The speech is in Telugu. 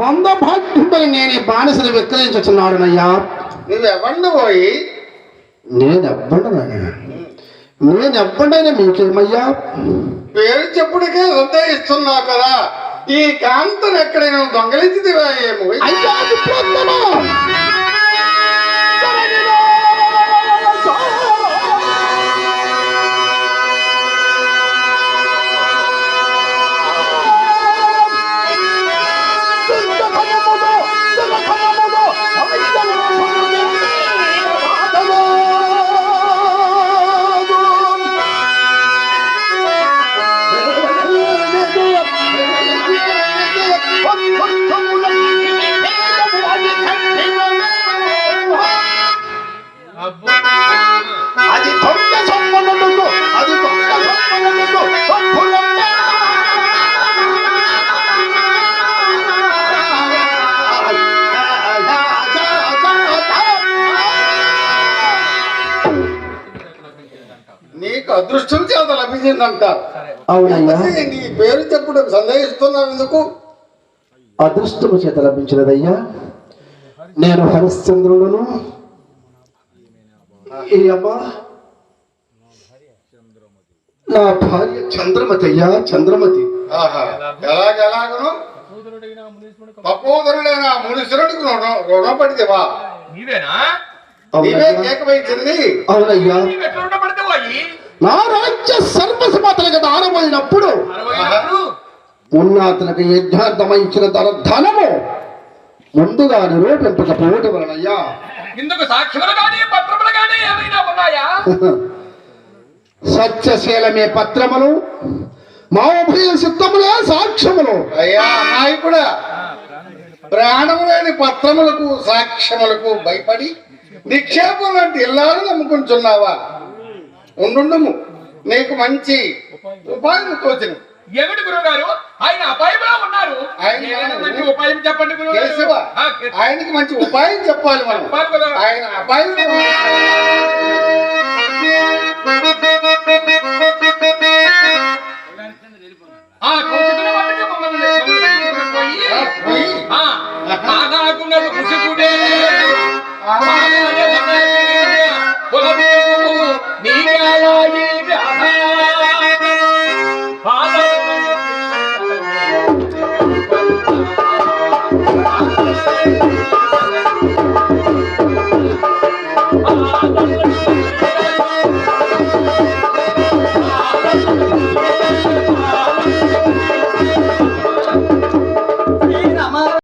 మందభాగ్యుడని నేను ఈ బానిసను విక్రయించుచున్నాడునయ్యా. నువ్వెవ్వండి పోయి నేనెవ్వండైనా మీకేమయ్యా? పేరు చెప్పుడికే ఉద్దేశిస్తున్నావు కదా, ఈ కాంతను ఎక్కడైనా దొంగలించిదివా ఏమో? అయ్యా అది దొంగ సంబంధం, అది దొంగ సంబంధం. నీకు అదృష్టం చేత లభించిందంటారు. అవునయ్యా. నీ పేరు చెప్పుడు సందేహిస్తున్నావు ఎందుకు? అదృష్టము చేత లభించినదయ్యా. నేను హరిశ్చంద్రులను ఈ అమ్మ నా భార్య చంద్రమతి అయ్యా, చంద్రమతి. ఎలాగెలాగను తపోదరుడైన మునీశ్వరుడికి రుణపడితేవా? నీవే కేకవైంది. అవునయ్యా. నా రాజ్య సర్వసమాతలకు దానమైనప్పుడు ఉన్నతలకు యజ్ఞార్థమై ఇచ్చిన ధనము ముందుగా నిరూపింపకపోవటం వలనయ్యా. ఇందుకు సాక్ష్యములు గాని పత్రములు గాని ఏమైనా ఉన్నాయా? సత్యశీలమే పత్రములు, మా ఉభయ సిద్ధములే సాక్ష్యములు. అయ్యా అమ్మాయి కూడా ప్రాణము లేని పత్రములకు సాక్ష్యములకు భయపడి నిక్షేపం లాంటి ఇల్లాలు నమ్ముకుంటున్నావా? ఉండుము, నీకు మంచి ఉపాయం తోచింది. ఏమిటి గురువుగారు? ఆయన అపాయంలో ఉన్నారు. మంచి ఉపాయం చెప్పండి గురువుగారు. ఆయనకి మంచి ఉపాయం చెప్పాలి మనం. ఆయన అపాయం కుషికుడే